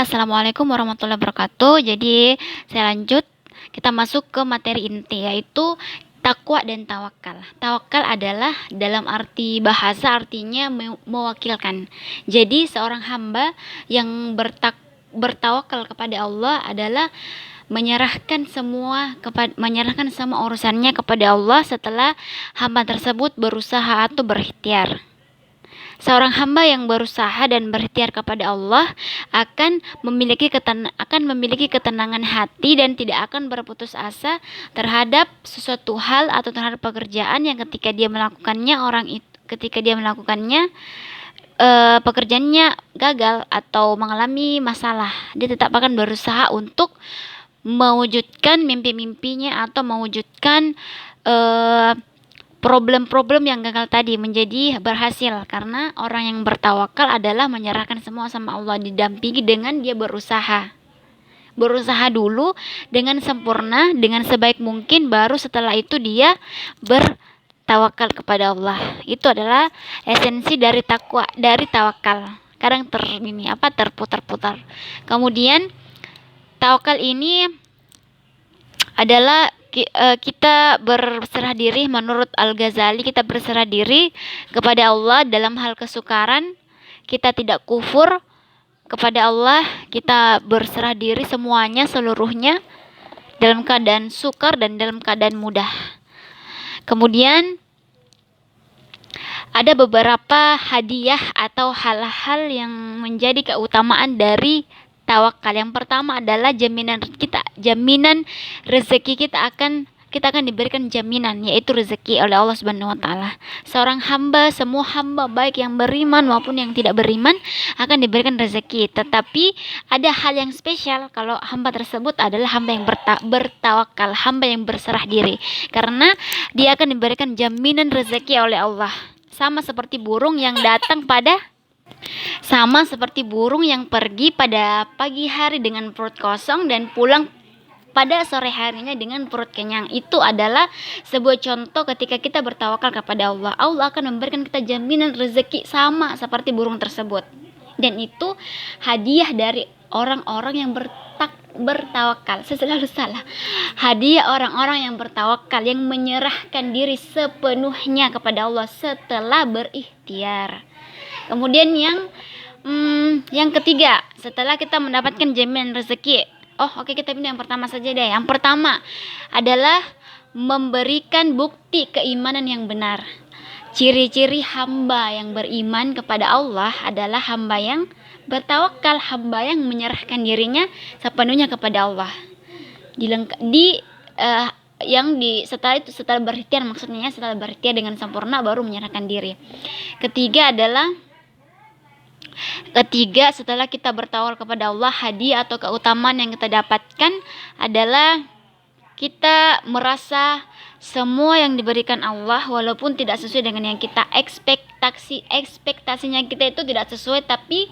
Ya, Assalamualaikum warahmatullahi wabarakatuh. Jadi, saya lanjut. Kita masuk ke materi inti, yaitu takwa dan tawakal. Tawakal adalah dalam arti bahasa artinya mewakilkan. Jadi, seorang hamba yang bertawakal kepada Allah adalah menyerahkan semua urusannya kepada Allah setelah hamba tersebut berusaha atau berikhtiar. Seorang hamba yang berusaha dan berikhtiar kepada Allah akan memiliki ketenangan hati dan tidak akan berputus asa terhadap sesuatu hal atau terhadap pekerjaan yang ketika dia melakukannya pekerjaannya gagal atau mengalami masalah. Dia tetap akan berusaha untuk mewujudkan mimpi-mimpinya atau mewujudkan problem-problem yang gagal tadi menjadi berhasil, karena orang yang bertawakal adalah menyerahkan semua sama Allah, didampingi dengan dia berusaha dulu dengan sempurna, dengan sebaik mungkin, baru setelah itu dia bertawakal kepada Allah. Itu adalah esensi dari tawakal. Kadang terputar-putar. Kemudian tawakal ini adalah kita berserah diri. Menurut Al-Ghazali, kita berserah diri kepada Allah dalam hal kesukaran. Kita tidak kufur kepada Allah, kita berserah diri seluruhnya dalam keadaan sukar dan dalam keadaan mudah. Kemudian ada beberapa hadiah atau hal-hal yang menjadi keutamaan dari tawakal. Yang pertama adalah jaminan rezeki kita akan diberikan jaminan, yaitu rezeki oleh Allah Subhanahu wa taala. Semua hamba baik yang beriman maupun yang tidak beriman akan diberikan rezeki. Tetapi ada hal yang spesial kalau hamba tersebut adalah hamba yang bertawakal, hamba yang berserah diri, karena dia akan diberikan jaminan rezeki oleh Allah. Sama seperti burung yang pergi pada pagi hari dengan perut kosong dan pulang pada sore harinya dengan perut kenyang. Itu adalah sebuah contoh ketika kita bertawakal kepada Allah. Allah akan memberikan kita jaminan rezeki sama seperti burung tersebut. Dan itu hadiah dari orang-orang yang bertawakal. Saya selalu salah. Hadiah orang-orang yang bertawakal, yang menyerahkan diri sepenuhnya kepada Allah setelah berikhtiar. Kemudian yang ketiga, setelah kita mendapatkan jaminan rezeki, kita pindah yang pertama saja deh. Yang pertama adalah memberikan bukti keimanan yang benar. Ciri-ciri hamba yang beriman kepada Allah adalah hamba yang bertawakal, hamba yang menyerahkan dirinya sepenuhnya kepada Allah. Setelah berikhtiar, maksudnya setelah berikhtiar dengan sempurna baru menyerahkan diri. Ketiga, setelah kita bertawakal kepada Allah, hadiah atau keutamaan yang kita dapatkan adalah kita merasa semua yang diberikan Allah walaupun tidak sesuai dengan yang kita ekspektasinya kita itu tidak sesuai, tapi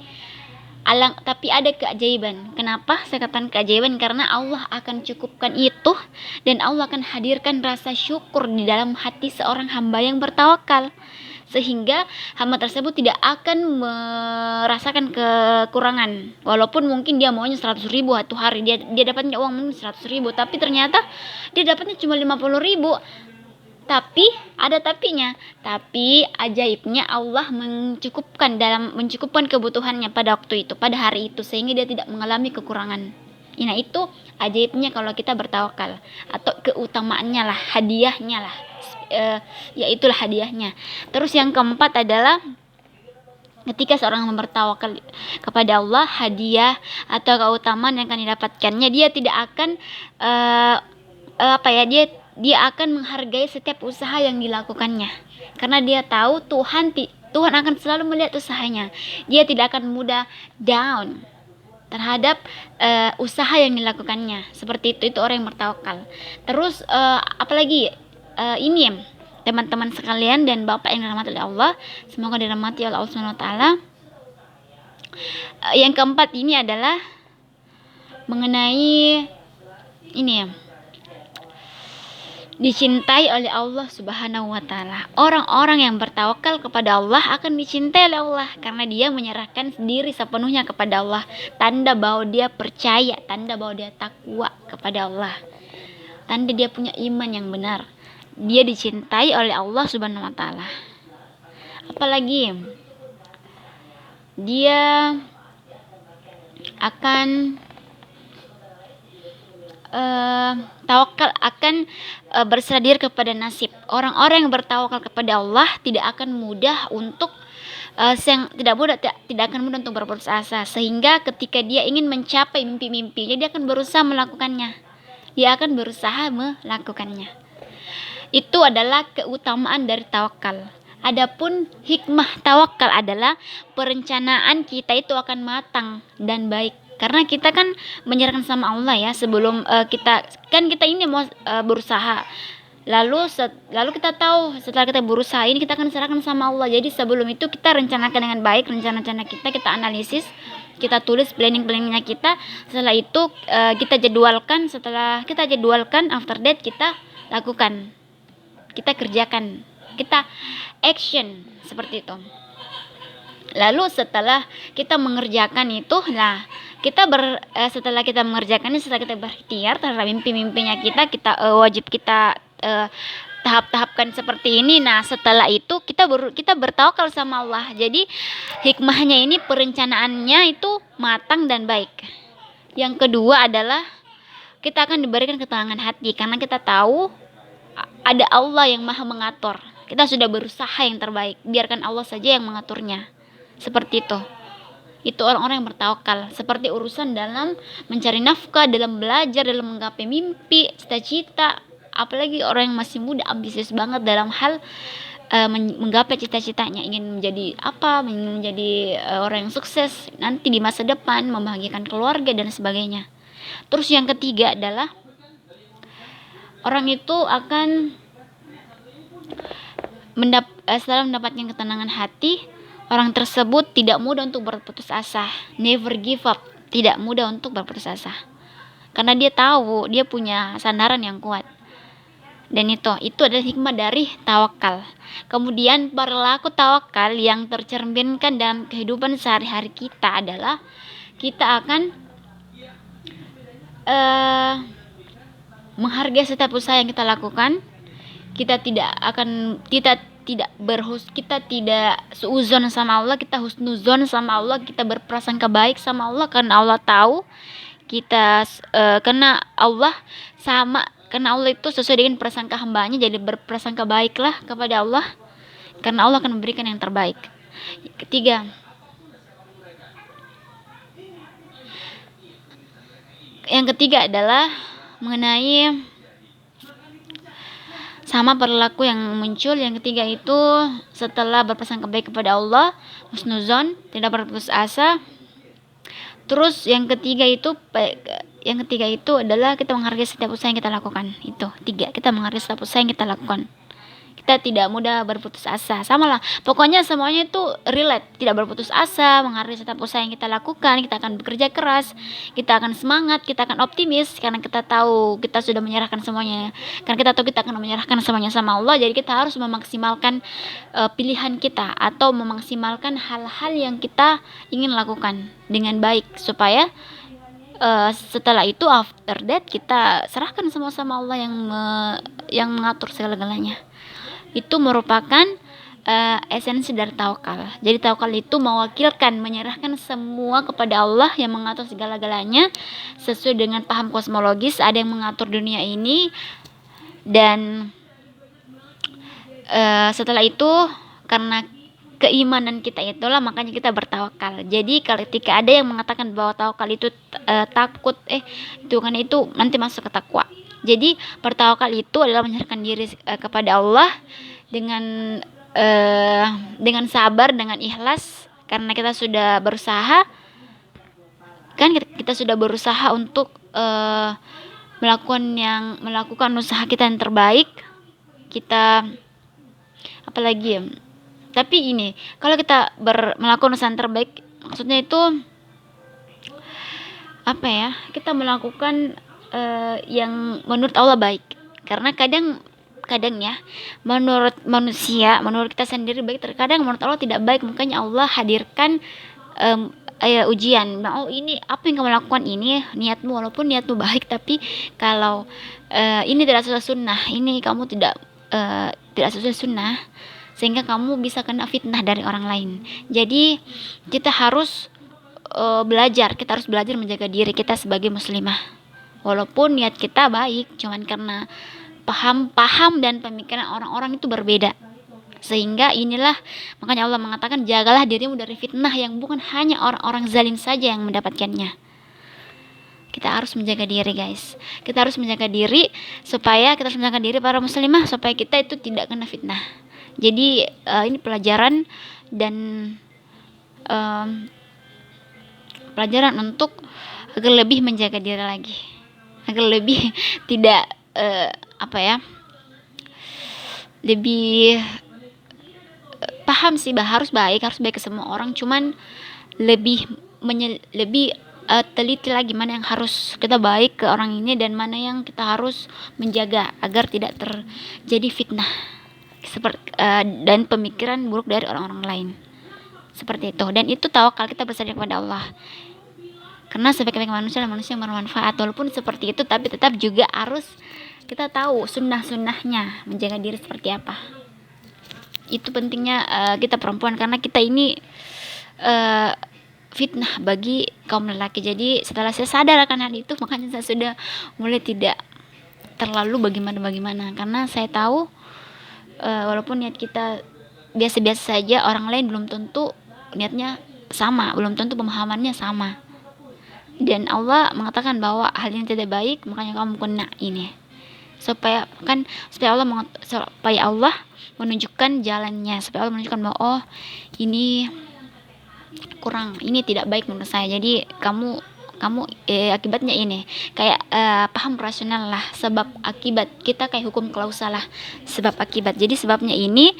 ada keajaiban. Kenapa saya katakan keajaiban? Karena Allah akan cukupkan itu dan Allah akan hadirkan rasa syukur di dalam hati seorang hamba yang bertawakal, sehingga hamba tersebut tidak akan merasakan kekurangan. Walaupun mungkin dia maunya 100.000 satu hari, dia dapatnya uang mungkin 100.000, tapi ternyata dia dapatnya cuma 50.000. Tapi ada tapinya. Tapi ajaibnya Allah mencukupkan kebutuhannya pada waktu itu, pada hari itu, sehingga dia tidak mengalami kekurangan. Nah, itu ajaibnya kalau kita bertawakal, atau keutamaannya lah, hadiahnya lah. Itulah hadiahnya. Terus yang keempat adalah ketika seorang bertawakal kepada Allah, hadiah atau keutamaan yang akan didapatkannya, dia tidak akan dia akan menghargai setiap usaha yang dilakukannya, karena dia tahu Tuhan akan selalu melihat usahanya. Dia tidak akan mudah down terhadap usaha yang dilakukannya. Seperti itu orang yang bertawakal. Terus apalagi ini teman-teman sekalian dan Bapak yang dirahmati oleh Allah, semoga dirahmati oleh Allah Subhanahu wa taala. Yang keempat ini adalah mengenai dicintai oleh Allah Subhanahu wa taala. Orang-orang yang bertawakal kepada Allah akan dicintai oleh Allah karena dia menyerahkan diri sepenuhnya kepada Allah. Tanda bahwa dia percaya, tanda bahwa dia takwa kepada Allah. Tanda dia punya iman yang benar. Dia dicintai oleh Allah Subhanahu wa taala. Apalagi dia akan tawakal, akan berserah diri kepada nasib. Orang-orang yang bertawakal kepada Allah tidak akan mudah untuk tidak akan mudah untuk berputus asa, sehingga ketika dia ingin mencapai mimpi-mimpinya dia akan berusaha melakukannya. Dia akan berusaha melakukannya. Itu adalah keutamaan dari tawakal. Adapun hikmah tawakal adalah perencanaan kita itu akan matang dan baik. Karena kita kan menyerahkan sama Allah ya, sebelum kita ini mau berusaha. Lalu kita tahu setelah kita berusaha ini kita akan serahkan sama Allah. Jadi sebelum itu kita rencanakan dengan baik rencana-rencana kita analisis, kita tulis planning-planningnya kita. Setelah itu kita jadwalkan, setelah kita jadwalkan, after that kita lakukan. Kita kerjakan, kita action seperti itu. Lalu setelah kita mengerjakan itu, setelah kita mengerjakannya, setelah kita berikhtiar terhadap mimpi-mimpinya kita wajib kita tahap-tahapkan seperti ini. Nah, setelah itu kita bertawakal sama Allah. Jadi hikmahnya ini perencanaannya itu matang dan baik. Yang kedua adalah kita akan diberikan ketenangan hati karena kita tahu ada Allah yang maha mengatur. Kita sudah berusaha yang terbaik, biarkan Allah saja yang mengaturnya. Seperti itu. Itu orang-orang yang bertawakal. Seperti urusan dalam mencari nafkah, dalam belajar, dalam menggapai mimpi, cita-cita. Apalagi orang yang masih muda, ambisius banget dalam hal menggapai cita-citanya, ingin menjadi ingin menjadi orang yang sukses nanti di masa depan, membahagiakan keluarga dan sebagainya. Terus yang ketiga adalah orang itu akan setelah mendapatkan ketenangan hati, orang tersebut tidak mudah untuk berputus asa. Never give up. Tidak mudah untuk berputus asa. Karena dia tahu, dia punya sandaran yang kuat. Dan itu adalah hikmah dari tawakal. Kemudian perilaku tawakal yang tercerminkan dalam kehidupan sehari-hari kita adalah kita akan menghargai setiap usaha yang kita lakukan. Kita tidak seuzon sama Allah, kita husnuzon sama Allah, kita berprasangka baik sama Allah karena Allah tahu kita karena Allah itu sesuai dengan prasangka hambanya, jadi berprasangka baiklah kepada Allah karena Allah akan memberikan yang terbaik. Ketiga, yang ketiga adalah mengenai sama perilaku yang muncul. Yang ketiga itu setelah berprasangka baik kepada Allah, husnuzon, tidak berputus asa. Terus yang ketiga itu adalah kita menghargai setiap usaha yang kita lakukan. Itu 3, kita menghargai setiap usaha yang kita lakukan. Kita tidak mudah berputus asa. Sama lah, pokoknya semuanya itu relate. Tidak berputus asa, menghargai setiap usaha yang kita lakukan. Kita akan bekerja keras, kita akan semangat, kita akan optimis karena kita tahu kita sudah menyerahkan semuanya. Karena kita tahu kita akan menyerahkan semuanya sama Allah. Jadi kita harus memaksimalkan pilihan kita atau memaksimalkan hal-hal yang kita ingin lakukan dengan baik supaya setelah itu after that kita serahkan semua sama Allah yang mengatur segala-galanya. Itu merupakan esensi dari tawakal. Jadi tawakal itu mewakilkan, menyerahkan semua kepada Allah yang mengatur segala-galanya sesuai dengan paham kosmologis. Ada yang mengatur dunia ini, dan setelah itu karena keimanan kita itulah makanya kita bertawakal. Jadi ketika ada yang mengatakan bahwa tawakal itu takut, itu nanti masuk ke takwa. Jadi bertawakal itu adalah menyerahkan diri kepada Allah dengan sabar, dengan ikhlas, karena kita sudah berusaha, untuk melakukan usaha kita yang terbaik. Kita apalagi ya? Tapi ini, kalau kita melakukan usaha yang terbaik, maksudnya itu kita melakukan yang menurut Allah baik. Karena kadang kadang ya, menurut manusia, menurut kita sendiri baik, terkadang menurut Allah tidak baik. Makanya Allah hadirkan ujian. Nah, oh ini apa yang kamu lakukan, ini niatmu, walaupun niatmu baik, tapi kalau ini tidak sesuai sunnah, ini kamu tidak sesuai sunnah, sehingga kamu bisa kena fitnah dari orang lain. Jadi kita harus kita harus belajar menjaga diri kita sebagai muslimah, walaupun niat kita baik, cuman karena paham dan pemikiran orang-orang itu berbeda. Sehingga inilah makanya Allah mengatakan, jagalah dirimu dari fitnah yang bukan hanya orang-orang zalim saja yang mendapatkannya. Kita harus menjaga diri, guys. Kita harus menjaga diri kita harus menjaga diri para muslimah supaya kita itu tidak kena fitnah. Jadi ini pelajaran dan pelajaran untuk agar lebih menjaga diri lagi, agar lebih tidak lebih paham sih bahwa harus baik ke semua orang, cuman lebih teliti lagi mana yang harus kita baik ke orang ini dan mana yang kita harus menjaga agar tidak terjadi fitnah dan pemikiran buruk dari orang-orang lain, seperti itu. Dan itu tawakal, kita bersandar kepada Allah, karena sebaik-baik manusia adalah manusia yang bermanfaat. Walaupun seperti itu, tapi tetap juga harus kita tahu sunnah-sunnahnya, menjaga diri seperti apa. Itu pentingnya kita perempuan, karena kita ini fitnah bagi kaum lelaki. Jadi setelah saya sadar akan hal itu, makanya saya sudah mulai tidak terlalu bagaimana, karena saya tahu walaupun niat kita biasa-biasa saja, orang lain belum tentu niatnya sama, belum tentu pemahamannya sama. Dan Allah mengatakan bahwa hal ini tidak baik, makanya kamu kena ini, supaya Allah menunjukkan jalannya, supaya Allah menunjukkan bahwa oh ini kurang, ini tidak baik menurut saya. Jadi kamu akibatnya ini kayak paham rasional lah, sebab akibat, kita kayak hukum klausal lah, sebab akibat. Jadi sebabnya ini,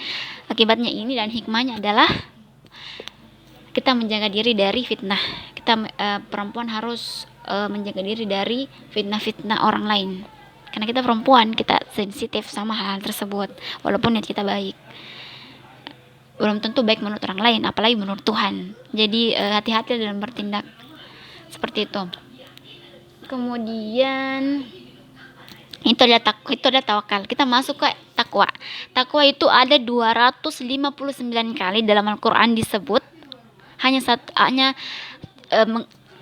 akibatnya ini, dan hikmahnya adalah kita menjaga diri dari fitnah. Kita perempuan harus menjaga diri dari fitnah orang lain, karena kita perempuan, kita sensitif sama hal tersebut. Walaupun niat kita baik, belum tentu baik menurut orang lain, apalagi menurut Tuhan. Jadi hati-hati dalam bertindak seperti itu. Kemudian itu adalah tawakal. Kita masuk ke takwa. Takwa itu ada 259 kali dalam Al-Quran disebut.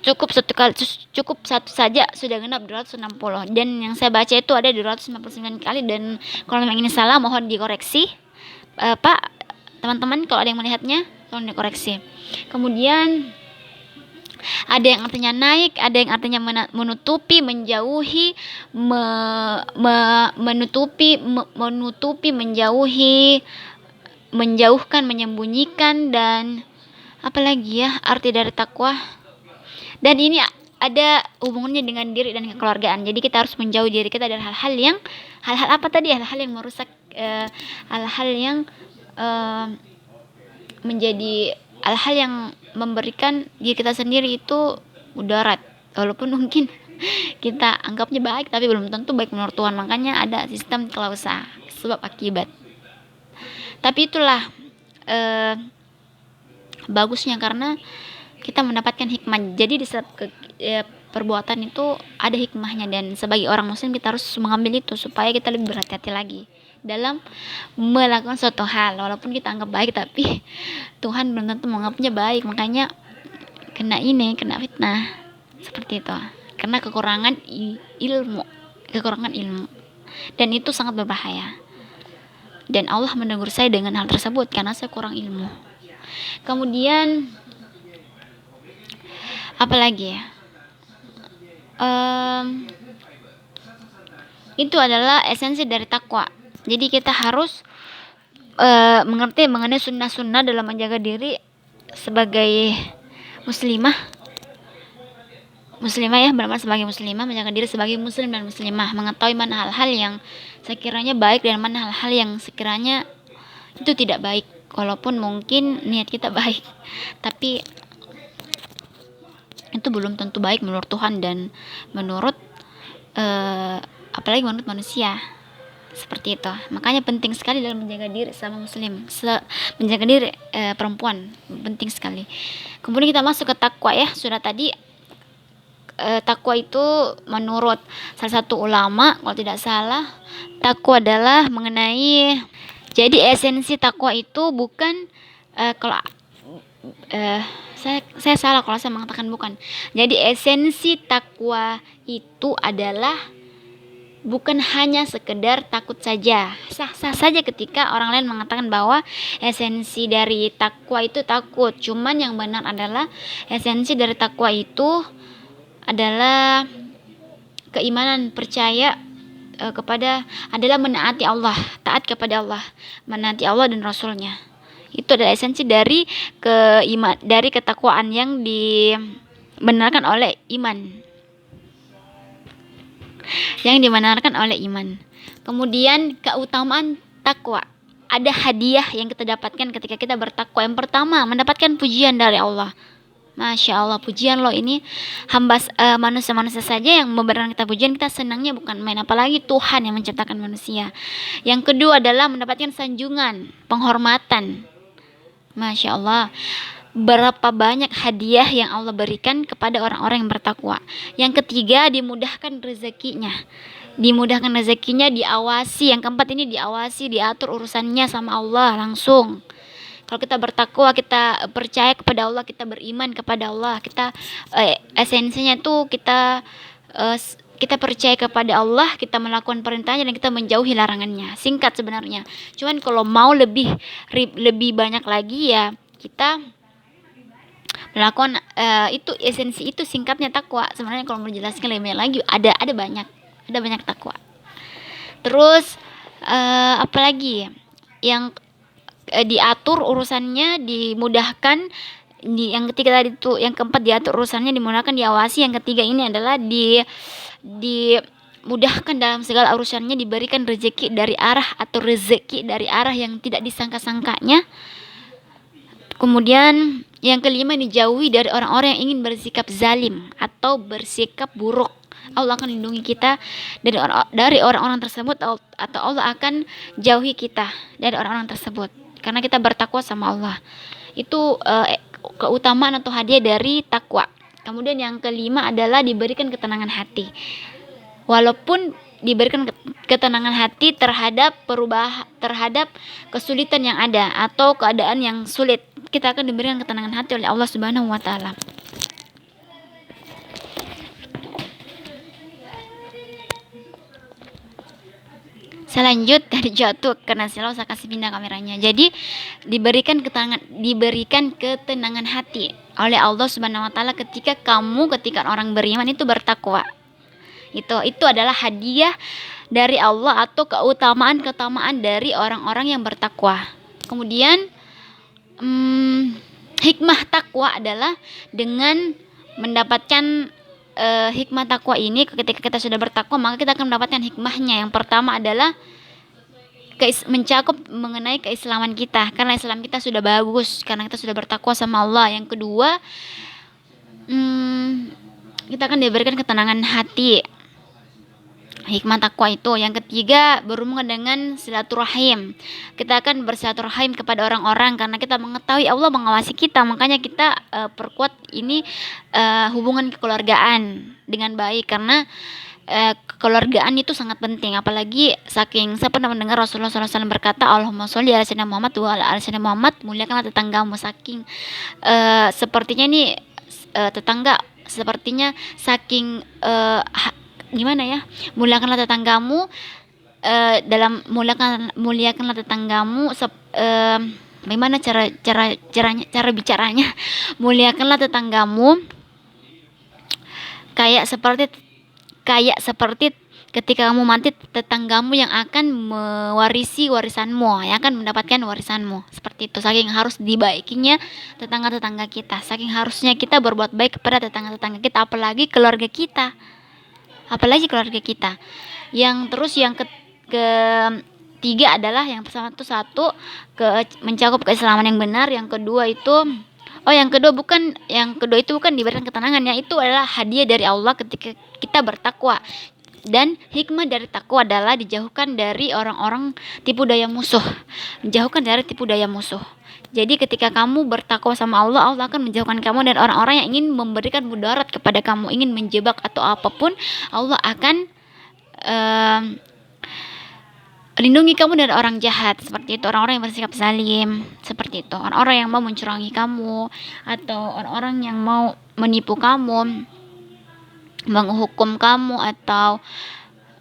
Cukup satu saja sudah genap 260. Dan yang saya baca itu ada 259 kali, dan kalau memang ini salah mohon dikoreksi. Pak, teman-teman kalau ada yang melihatnya tolong dikoreksi. Kemudian ada yang artinya naik, ada yang artinya menutupi, menjauhi, menutupi, menjauhi, menjauhkan, menyembunyikan, dan apalagi ya arti dari takwa. Dan ini ada hubungannya dengan diri dan kekeluargaan. Jadi kita harus menjauh diri kita dari hal-hal yang merusak, hal-hal yang menjadi hal-hal yang memberikan diri kita sendiri itu mudarat, walaupun mungkin kita anggapnya baik, tapi belum tentu baik menurut Tuhan. Makanya ada sistem klausa, sebab akibat. Tapi itulah bagusnya, karena kita mendapatkan hikmah. Jadi di setiap perbuatan itu ada hikmahnya, dan sebagai orang muslim kita harus mengambil itu supaya kita lebih berhati-hati lagi dalam melakukan suatu hal. Walaupun kita anggap baik, tapi Tuhan belum tentu menganggapnya baik, makanya kena fitnah seperti itu, karena kekurangan ilmu, dan itu sangat berbahaya. Dan Allah menegur saya dengan hal tersebut karena saya kurang ilmu. Kemudian apalagi ya, itu adalah esensi dari takwa. Jadi kita harus mengerti mengenai sunnah-sunnah dalam menjaga diri sebagai muslimah ya, benar-benar sebagai muslimah, menjaga diri sebagai muslim dan muslimah, mengetahui mana hal-hal yang sekiranya baik dan mana hal-hal yang sekiranya itu tidak baik. Walaupun mungkin niat kita baik, tapi itu belum tentu baik menurut Tuhan dan menurut apalagi menurut manusia, Seperti itu. Makanya penting sekali dalam menjaga diri sama muslim, menjaga diri perempuan penting sekali. Kemudian kita masuk ke takwa ya. Sudah tadi takwa itu menurut salah satu ulama kalau tidak salah, takwa adalah mengenai, jadi esensi takwa itu bukan kalau saya salah kalau saya mengatakan bukan. Jadi esensi takwa itu adalah bukan hanya sekedar takut saja. Sah-sah saja ketika orang lain mengatakan bahwa esensi dari takwa itu takut. Cuman yang benar adalah esensi dari takwa itu adalah keimanan, percaya kepada, adalah menaati Allah, taat kepada Allah, menaati Allah dan Rasulnya. Itu adalah esensi dari dari ketakwaan yang dibenarkan oleh iman. Yang dibenarkan oleh iman. Kemudian keutamaan takwa. Ada hadiah yang kita dapatkan ketika kita bertakwa. Yang pertama, mendapatkan pujian dari Allah. Masya Allah, pujian loh ini manusia-manusia saja yang memberikan kita pujian, kita senangnya bukan main, apalagi Tuhan yang menciptakan manusia. Yang kedua adalah mendapatkan sanjungan, penghormatan. Masya Allah, berapa banyak hadiah yang Allah berikan kepada orang-orang yang bertakwa. Yang ketiga, dimudahkan rezekinya. Dimudahkan rezekinya, diawasi. Yang keempat ini diawasi, diatur urusannya sama Allah langsung. Kalau kita bertakwa, kita percaya kepada Allah, kita beriman kepada Allah, kita esensinya tuh kita percaya kepada Allah, kita melakukan perintahnya dan kita menjauhi larangannya. Singkat sebenarnya. Cuman kalau mau lebih banyak lagi ya kita melakukan itu esensi itu, singkatnya takwa. Sebenarnya kalau mau dijelaskan lebih banyak lagi ada banyak takwa. Terus apalagi yang diatur urusannya, dimudahkan. Yang ketiga tadi itu, yang keempat diatur urusannya, dimudahkan, diawasi. Yang ketiga ini adalah dimudahkan dalam segala urusannya, diberikan rezeki dari arah yang tidak disangka-sangkanya. Kemudian yang kelima, dijauhi dari orang-orang yang ingin bersikap zalim atau bersikap buruk. Allah akan lindungi kita dari orang-orang tersebut, atau Allah akan jauhi kita dari orang-orang tersebut karena kita bertakwa sama Allah. Itu keutamaan atau hadiah dari takwa. Kemudian yang kelima adalah diberikan ketenangan hati. Walaupun diberikan ketenangan hati terhadap kesulitan yang ada atau keadaan yang sulit, kita akan diberikan ketenangan hati oleh Allah Subhanahu wa taala. Saya lanjut dari jatuh karena silau, saya kasih pindah kameranya. Jadi diberikan ketenangan hati oleh Allah Subhanahu wa taala ketika orang beriman itu bertakwa. Itu adalah hadiah dari Allah atau keutamaan dari orang-orang yang bertakwa. Kemudian hikmah takwa adalah dengan mendapatkan hikmah takwa ini. Ketika kita sudah bertakwa, maka kita akan mendapatkan hikmahnya. Yang pertama adalah mencakup mengenai keislaman kita, karena Islam kita sudah bagus karena kita sudah bertakwa sama Allah. Yang kedua, kita akan diberikan ketenangan hati, hikmah takwa itu. Yang ketiga, berhubungan dengan silaturahim. Kita akan bersilaturahim kepada orang-orang karena kita mengetahui Allah mengawasi kita. Makanya kita perkuat ini hubungan kekeluargaan dengan baik, karena kekeluargaan itu sangat penting. Apalagi saya pernah mendengar Rasulullah SAW berkata, Allahumma sholli ala sayyidina Muhammad wa ala ali sayyidina Muhammad, muliakanlah tetanggamu. Sepertinya nih tetangga sepertinya saking gimana ya, muliakanlah tetanggamu, dalam muliakanlah tetanggamu, bagaimana cara bicaranya, muliakanlah tetanggamu kayak seperti ketika kamu mati, tetanggamu yang akan mewarisi warisanmu, yang akan mendapatkan warisanmu. Seperti itu. Saking harus dibaikinya tetangga-tetangga kita, saking harusnya kita berbuat baik kepada tetangga-tetangga kita, apalagi keluarga kita. Yang ketiga adalah, yang pertama itu mencakup keislaman yang benar. Yang kedua itu bukan diberikan ketenangan, ya itu adalah hadiah dari Allah ketika kita bertakwa. Dan hikmah dari takwa adalah dijauhkan dari orang-orang tipu daya musuh. Menjauhkan dari tipu daya musuh. Jadi ketika kamu bertakwa sama Allah, Allah akan menjauhkan kamu dan orang-orang yang ingin memberikan mudarat kepada kamu, ingin menjebak atau apapun, Allah akan lindungi kamu dari orang jahat. Seperti itu, orang-orang yang bersikap zalim, seperti itu, orang-orang yang mau mencurangi kamu, atau orang-orang yang mau menipu kamu, menghukum kamu, atau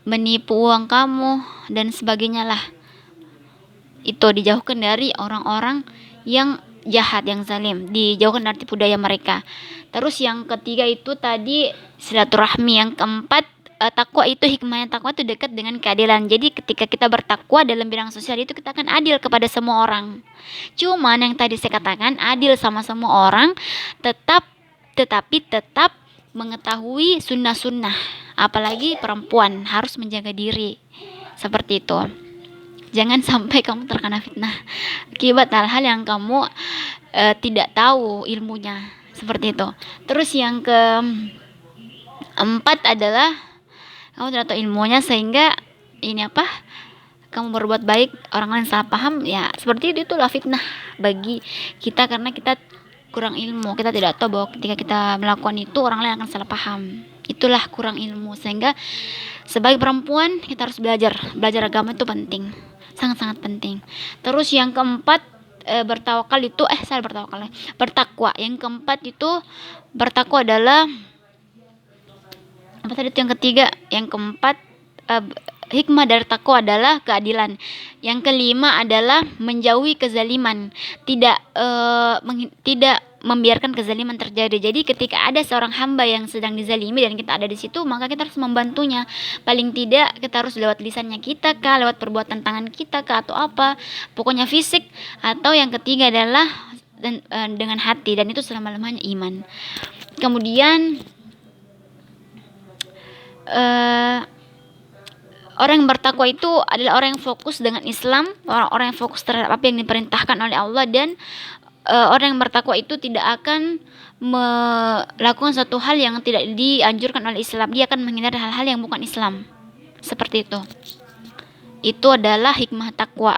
menipu uang kamu, dan sebagainya lah. Itu dijauhkan dari orang-orang yang jahat, yang zalim, dijauhkan dari tipu daya mereka. Terus yang ketiga itu tadi silaturahmi. Yang keempat, takwa itu, hikmahnya takwa itu dekat dengan keadilan. Jadi ketika kita bertakwa dalam bidang sosial itu kita akan adil kepada semua orang. Cuman yang tadi saya katakan, adil sama semua orang, tetapi tetap mengetahui sunnah-sunnah. Apalagi perempuan harus menjaga diri. Seperti itu. Jangan sampai kamu terkena fitnah akibat hal-hal yang kamu tidak tahu ilmunya. Seperti itu. Terus yang keempat adalah kamu tidak tahu ilmunya sehingga kamu berbuat baik, orang lain salah paham, ya seperti itu. Itulah fitnah bagi kita karena kita kurang ilmu. Kita tidak tahu bahwa ketika kita melakukan itu orang lain akan salah paham. Itulah kurang ilmu. Sehingga sebagai perempuan kita harus belajar agama itu penting, sangat-sangat penting. Terus yang keempat, bertakwa. Yang keempat itu bertakwa adalah apa tadi itu? Yang ketiga, yang keempat, hikmah dari takwa adalah keadilan. Yang kelima adalah menjauhi kezaliman, tidak membiarkan kezaliman terjadi. Jadi ketika ada seorang hamba yang sedang dizalimi dan kita ada di situ, maka kita harus membantunya. Paling tidak kita harus lewat lisannya kita kah, lewat perbuatan tangan kita kah, atau apa, pokoknya fisik. Atau yang ketiga adalah dengan hati, dan itu selama-lamanya iman. Kemudian orang yang bertakwa itu adalah orang yang fokus dengan Islam, orang yang fokus terhadap apa yang diperintahkan oleh Allah, dan orang yang bertakwa itu tidak akan melakukan satu hal yang tidak dianjurkan oleh Islam. Dia akan menghindari hal-hal yang bukan Islam. Seperti itu. Itu adalah hikmah takwa.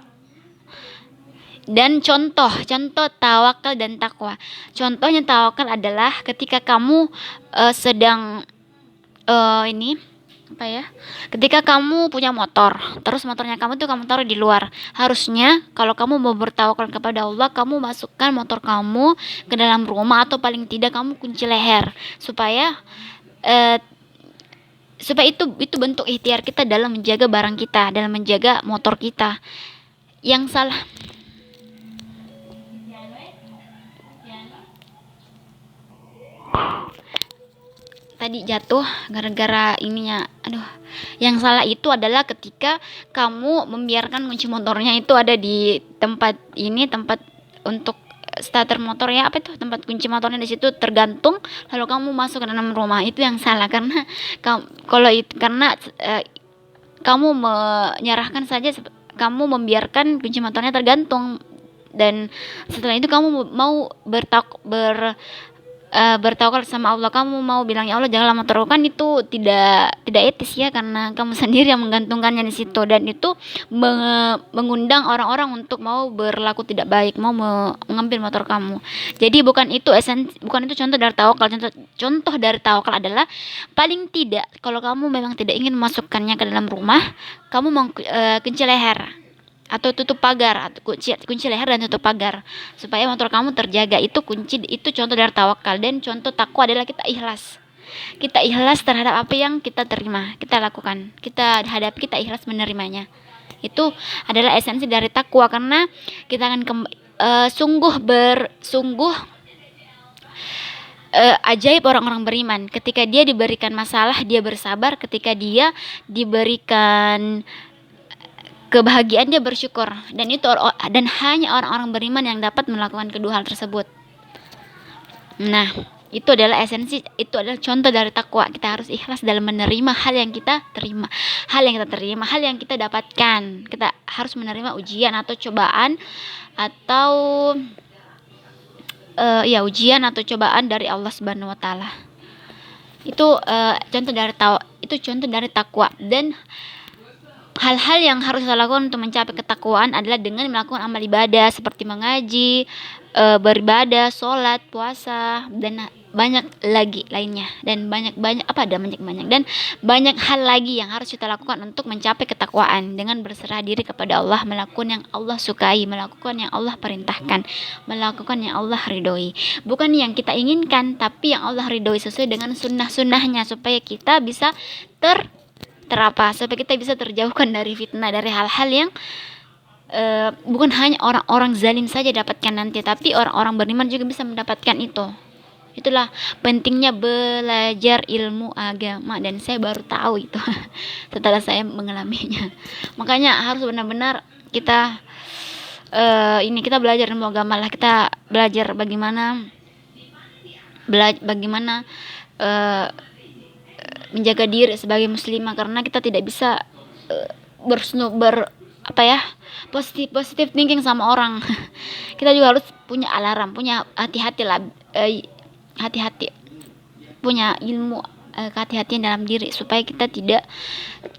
Dan contoh tawakal dan takwa. Contohnya tawakal adalah ketika kamu sedang ketika kamu punya motor, terus motornya kamu taruh di luar. Harusnya kalau kamu mau bertawakal kepada Allah, kamu masukkan motor kamu ke dalam rumah, atau paling tidak kamu kunci leher, supaya itu bentuk ikhtiar kita dalam menjaga barang kita, dalam menjaga motor kita. Yang salah tadi jatuh gara-gara ininya. Yang salah itu adalah ketika kamu membiarkan kunci motornya itu ada di tempat untuk starter motor, ya apa itu, tempat kunci motornya di situ tergantung, lalu kamu masuk ke dalam rumah. Itu yang salah, karena kamu menyerahkan saja, kamu membiarkan kunci motornya tergantung, dan setelah itu kamu mau bertawakal sama Allah, kamu mau bilang ya Allah janganlah motorku, kan itu tidak etis ya, karena kamu sendiri yang menggantungkannya di situ, dan itu mengundang orang-orang untuk mau berlaku tidak baik, mau mengambil motor kamu. Jadi bukan itu contoh dari tawakal. Contoh dari tawakal adalah paling tidak kalau kamu memang tidak ingin memasukkannya ke dalam rumah, kamu kunci leher atau tutup pagar, atau kunci leher dan tutup pagar supaya motor kamu terjaga. Itu contoh dari tawakal. Dan contoh takwa adalah kita ikhlas terhadap apa yang kita terima, kita lakukan, kita hadapi, kita ikhlas menerimanya. Itu adalah esensi dari takwa, karena kita akan ajaib orang-orang beriman. Ketika dia diberikan masalah, dia bersabar. Ketika dia diberikan kebahagiaan, dia bersyukur. Dan hanya orang-orang beriman yang dapat melakukan kedua hal tersebut. Nah, itu adalah esensi, itu adalah contoh dari takwa. Kita harus ikhlas dalam menerima hal yang kita terima, hal yang kita dapatkan. Kita harus menerima ujian atau cobaan, atau ujian atau cobaan dari Allah Subhanahu wa taala. Itu contoh dari itu contoh dari takwa. Dan hal-hal yang harus kita lakukan untuk mencapai ketakwaan adalah dengan melakukan amal ibadah seperti mengaji, beribadah, sholat, puasa, dan banyak lagi lainnya. Dan banyak dan banyak hal lagi yang harus kita lakukan untuk mencapai ketakwaan dengan berserah diri kepada Allah, melakukan yang Allah sukai, melakukan yang Allah perintahkan, melakukan yang Allah ridhoi. Bukan yang kita inginkan, tapi yang Allah ridhoi sesuai dengan sunnah-sunnahnya, supaya kita bisa supaya kita bisa terjauhkan dari fitnah, dari hal-hal yang bukan hanya orang-orang zalim saja dapatkan nanti, tapi orang-orang beriman juga bisa mendapatkan itu. Itulah pentingnya belajar ilmu agama, dan saya baru tahu itu setelah saya mengalaminya. Makanya harus benar-benar kita kita belajar ilmu agama lah. Kita belajar bagaimana menjaga diri sebagai muslimah, karena kita tidak bisa positif thinking sama orang. Kita juga harus punya alarm, punya hati-hati, punya ilmu kehati-hatian dalam diri, supaya kita tidak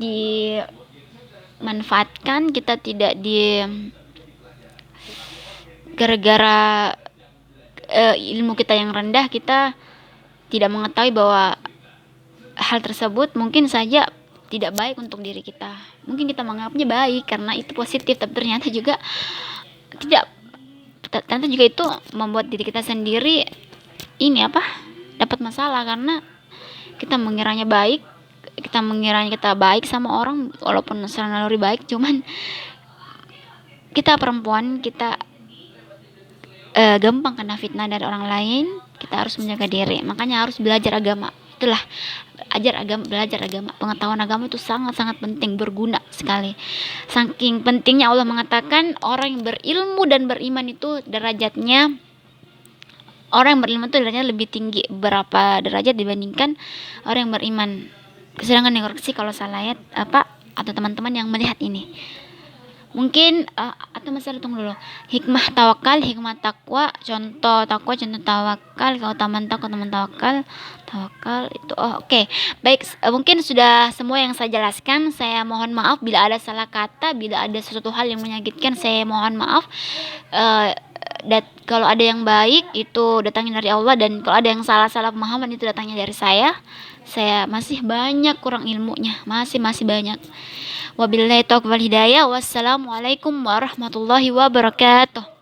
dimanfaatkan, kita tidak gara-gara ilmu kita yang rendah, kita tidak mengetahui bahwa hal tersebut mungkin saja tidak baik untuk diri kita. Mungkin kita menganggapnya baik karena itu positif, tapi ternyata juga tidak. Ternyata juga itu membuat diri kita sendiri dapat masalah, karena kita mengiranya baik, kita baik sama orang walaupun secara naluri baik, cuman kita perempuan, kita gampang kena fitnah dari orang lain. Kita harus menjaga diri, makanya harus belajar agama. Itulah belajar agama. Pengetahuan agama itu sangat-sangat penting, berguna sekali. Saking pentingnya Allah mengatakan orang yang berilmu dan beriman itu derajatnya lebih tinggi berapa derajat dibandingkan orang yang beriman. Sedangkan dikoreksi kalau salah ayat atau teman-teman yang melihat ini. Mungkin atau masih tunggu dulu. Hikmah tawakal, hikmah takwa, contoh tawakal, keutamaan tawakal itu. Oke. Baik, mungkin sudah semua yang saya jelaskan. Saya mohon maaf bila ada salah kata, bila ada sesuatu hal yang menyakitkan, saya mohon maaf. Kalau ada yang baik itu datangnya dari Allah, dan kalau ada yang salah pemahaman itu datangnya dari saya. Saya masih banyak kurang ilmunya, masih banyak. Wabillahi taufiq wal hidayah. Wassalamualaikum warahmatullahi wabarakatuh.